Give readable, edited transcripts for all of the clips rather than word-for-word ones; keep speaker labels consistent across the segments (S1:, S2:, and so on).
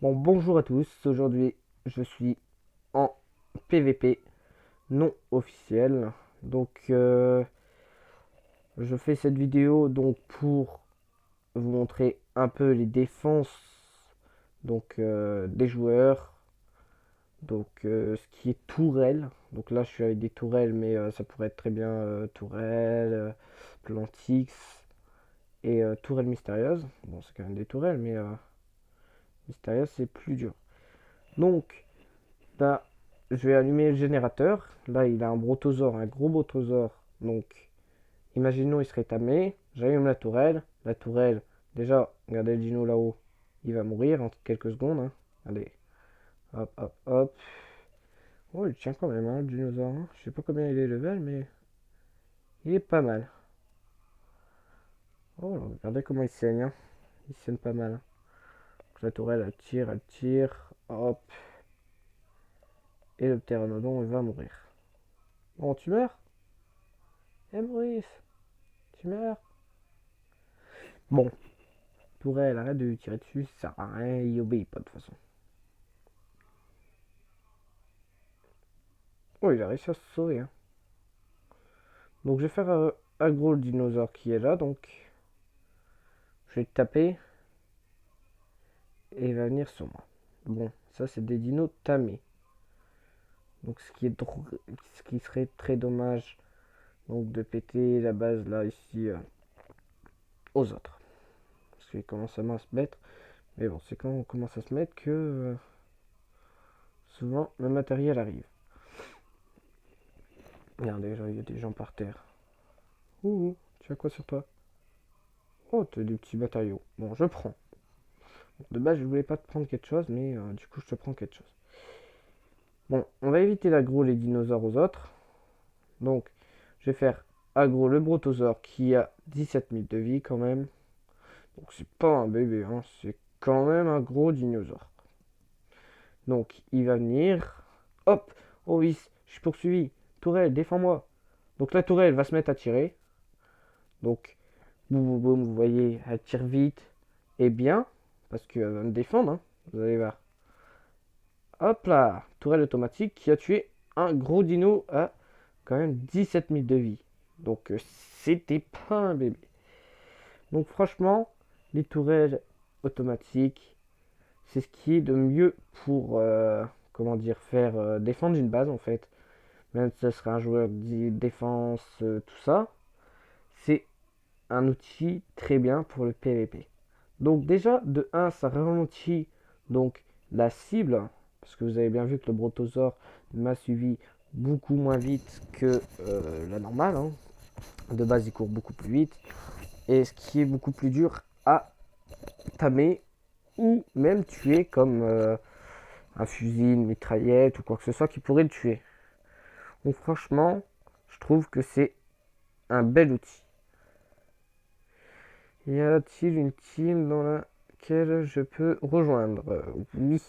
S1: Bon, bonjour à tous. Aujourd'hui, je suis en PVP non officiel. Donc, je fais cette vidéo donc pour vous montrer un peu les défenses des joueurs. Donc, ce qui est tourelle. Donc là, je suis avec des tourelles, mais ça pourrait être très bien tourelle, plantix et tourelle mystérieuse. Bon, c'est quand même des tourelles, mais mystérieuse, c'est plus dur. Donc, là, je vais allumer le générateur. Là, il a un brontosaure, un gros brontosaure. Donc, imaginons, il serait tamé. J'allume la tourelle. La tourelle, déjà, regardez le dino là-haut. Il va mourir en quelques secondes, hein. Allez, hop, hop, hop. Oh, il tient quand même, hein, le dinosaure, hein. Je sais pas combien il est level, mais il est pas mal. Oh, là, regardez comment il saigne, hein. Il saigne pas mal, hein. Donc, la tourelle, elle tire, elle tire. Hop. Et le pteranodon, il va mourir. Bon, tu meurs? Eh, Maurice, tu meurs? Bon, Tourelle, arrête de lui tirer dessus, ça sert à rien, il obéit pas de toute façon. Oh, il a réussi à se sauver, hein. Donc je vais faire aggro le dinosaure qui est là, donc je vais le taper et il va venir sur moi. Bon, ça c'est des dinos tamés. Donc ce qui serait très dommage, donc de péter la base là, ici, aux autres. Parce qu'ils commencent à se mettre. Mais bon, c'est quand on commence à se mettre que souvent le matériel arrive. Regardez, il y a des gens par terre. Ouh, tu as quoi sur toi? Oh, t'as des petits matériaux. Bon, je prends. De base, je voulais pas te prendre quelque chose, mais du coup, je te prends quelque chose. Bon, on va éviter l'aggro les dinosaures aux autres. Donc, je vais faire aggro le brontosaure qui a 17 000 de vie quand même. Donc, c'est pas un bébé, hein, c'est quand même un gros dinosaure. Donc, il va venir. Hop! Oh oui, je suis poursuivi. Tourelle, défends-moi. Donc, la tourelle va se mettre à tirer. Donc, boum, boum, boum, vous voyez, elle tire vite et bien. Parce qu'elle va me défendre, hein. Vous allez voir. Hop là, tourelle automatique qui a tué un gros dino à quand même 17 000 de vie. Donc c'était pas un bébé. Donc franchement, les tourelles automatiques, c'est ce qui est de mieux pour comment dire faire défendre une base en fait. Même si ce serait un joueur de défense, tout ça, c'est un outil très bien pour le PVP. Donc déjà de un ça ralentit donc la cible parce que vous avez bien vu que le brontosaure m'a suivi beaucoup moins vite que la normale, hein. De base il court beaucoup plus vite et ce qui est beaucoup plus dur à tamer ou même tuer comme un fusil, une mitraillette ou quoi que ce soit qui pourrait le tuer. Donc franchement je trouve que c'est un bel outil. Y a-t-il une team dans laquelle je peux rejoindre? Oui.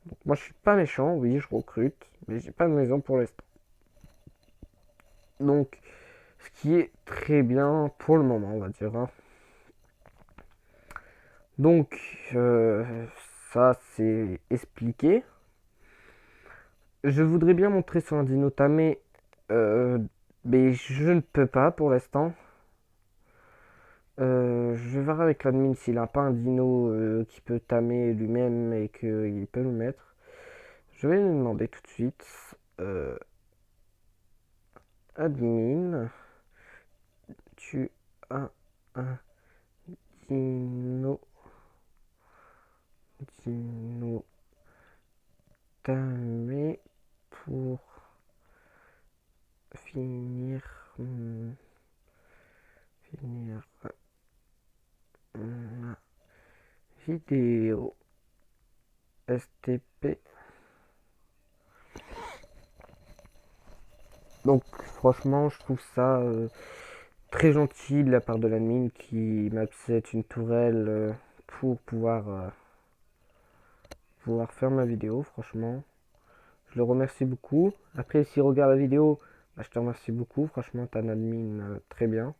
S1: Donc, moi, je suis pas méchant. Oui, je recrute. Mais j'ai pas de maison pour l'instant. Donc, ce qui est très bien pour le moment, on va dire, hein. Donc, ça, c'est expliqué. Je voudrais bien montrer sur un dino tamé. Mais je ne peux pas pour l'instant. Je vais voir avec l'admin s'il n'a pas un dino qui peut tamer lui-même et qu'il peut nous mettre. Je vais lui demander tout de suite. Euh, Admin, tu as un dino, dino tamé pour finir, finir ma vidéo STP. Donc franchement, je trouve ça très gentil de la part de l'admin qui m'accepte une tourelle pour pouvoir faire ma vidéo. Franchement, je le remercie beaucoup. Après, s'il regarde la vidéo, bah, je te remercie beaucoup. Franchement, t'es un admin très bien.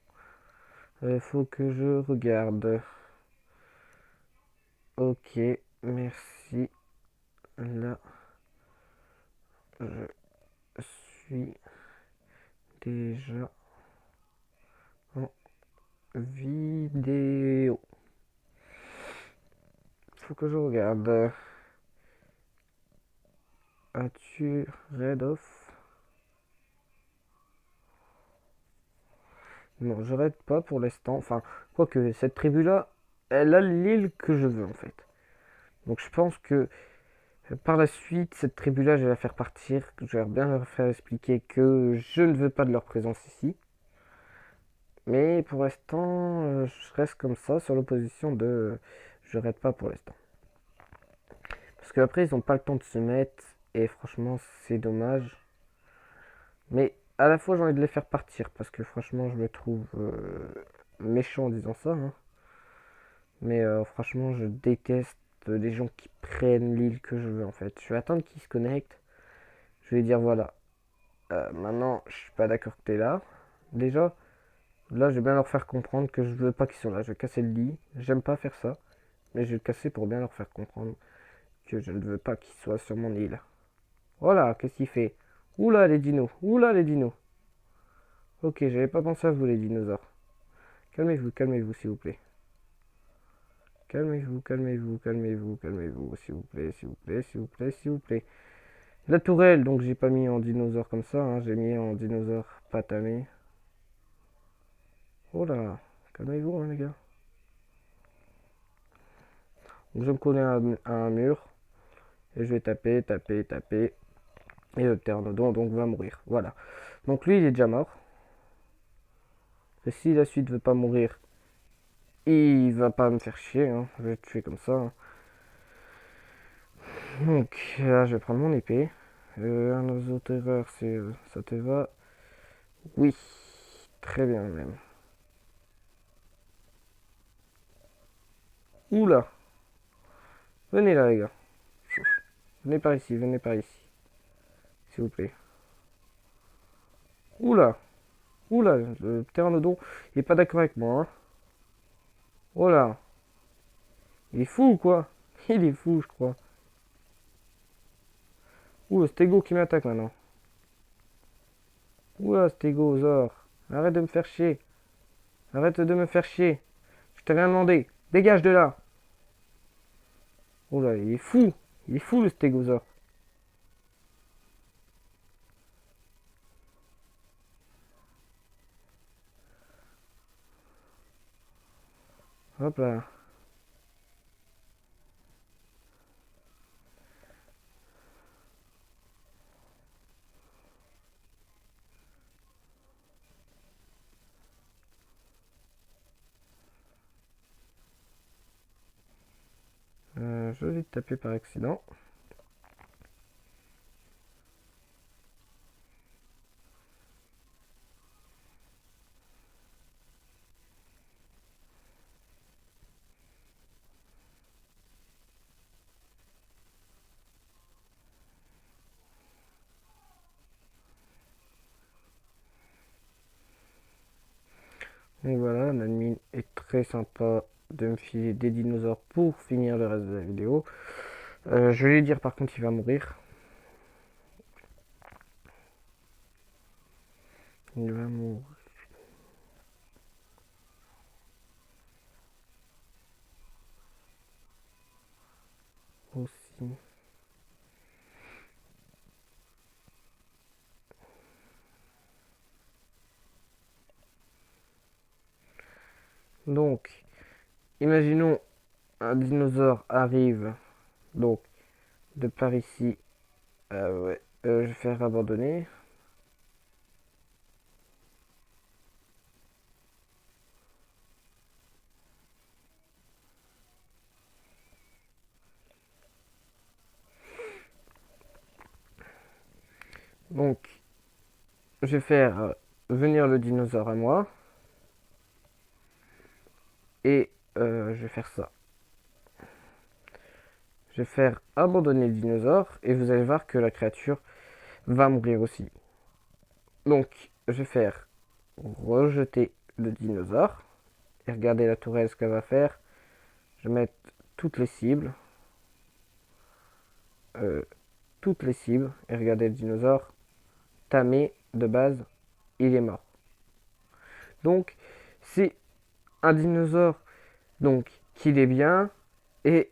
S1: Il faut que je regarde. Ok, merci. Là, je suis déjà en vidéo. Faut que je regarde. As-tu Red Off? Non, je raid pas pour l'instant. Enfin, quoique, cette tribu-là, elle a l'île que je veux en fait. Donc je pense que par la suite, cette tribu-là, je vais la faire partir. Je vais bien leur faire expliquer que je ne veux pas de leur présence ici. Mais pour l'instant, je reste comme ça, sur l'opposition de je raid pas pour l'instant. Parce qu'après, ils n'ont pas le temps de se mettre. Et franchement, c'est dommage. Mais à la fois, j'ai envie de les faire partir. Parce que franchement, je me trouve méchant en disant ça, hein. Mais franchement, je déteste les gens qui prennent l'île que je veux en fait. Je vais attendre qu'ils se connectent. Je vais dire voilà, maintenant je suis pas d'accord que t'es là. Déjà, là je vais bien leur faire comprendre que je veux pas qu'ils soient là. Je vais casser le lit. J'aime pas faire ça. Mais je vais le casser pour bien leur faire comprendre que je ne veux pas qu'ils soient sur mon île. Voilà, qu'est-ce qu'il fait? Oula les dinos, oula les dinos. Ok, j'avais pas pensé à vous les dinosaures. Calmez-vous, calmez-vous s'il vous plaît. Calmez-vous, calmez-vous, calmez-vous, calmez-vous, s'il vous plaît, s'il vous plaît, s'il vous plaît, s'il vous plaît. La tourelle, donc j'ai pas mis en dinosaure comme ça, hein, j'ai mis en dinosaure patamé. Oh là, calmez-vous hein, les gars. Donc je vais me coller à un mur et je vais taper, taper, taper. Et le pteranodon donc va mourir. Voilà. Donc lui il est déjà mort. Et si la suite veut pas mourir, il va pas me faire chier, hein. Je vais le tuer comme ça, hein. Donc là je vais prendre mon épée. Un oiseau terreur, c'est ça te va? Oui, très bien même. Oula, venez là les gars. Venez par ici, venez par ici. S'il vous plaît. Oula, oula, le pteranodon, il est pas d'accord avec moi, hein. Oh là, il est fou ou quoi? Il est fou, je crois. Ouh, le stégo qui m'attaque maintenant. Oula, stégosaure. Arrête de me faire chier. Arrête de me faire chier. Je t'ai rien demandé. Dégage de là. Oula, il est fou. Il est fou, le stégosaure. Hop là. Je l'ai tapé par accident. Donc voilà, l'admin est très sympa de me filer des dinosaures pour finir le reste de la vidéo. Je vais lui dire par contre il va mourir. Il va mourir aussi. Donc, imaginons un dinosaure arrive donc de par ici. Ouais, je vais faire abandonner. Donc, je vais faire venir le dinosaure à moi. Et je vais faire ça. Je vais faire abandonner le dinosaure. Et vous allez voir que la créature va mourir aussi. Donc, je vais faire rejeter le dinosaure. Et regardez la tourelle ce qu'elle va faire. Je vais mettre toutes les cibles. Toutes les cibles. Et regardez le dinosaure. Tamé, de base, il est mort. Donc, c'est un dinosaure donc qu'il est bien. Et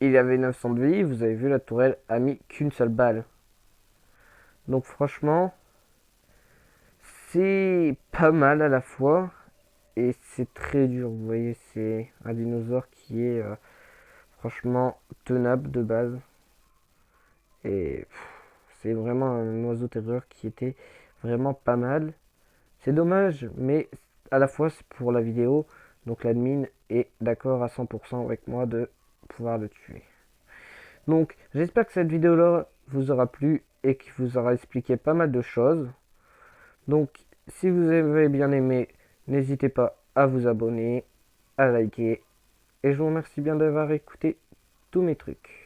S1: il avait 900 de vie. Vous avez vu, la tourelle a mis qu'une seule balle. Donc franchement, c'est pas mal à la fois. Et c'est très dur. Vous voyez, c'est un dinosaure qui est franchement tenable de base. Et c'est vraiment un oiseau terreur qui était vraiment pas mal. C'est dommage, mais à la fois c'est pour la vidéo. Donc l'admin est d'accord à 100% avec moi de pouvoir le tuer. Donc j'espère que cette vidéo-là vous aura plu et qu'il vous aura expliqué pas mal de choses. Donc si vous avez bien aimé, n'hésitez pas à vous abonner, à liker. Et je vous remercie bien d'avoir écouté tous mes trucs.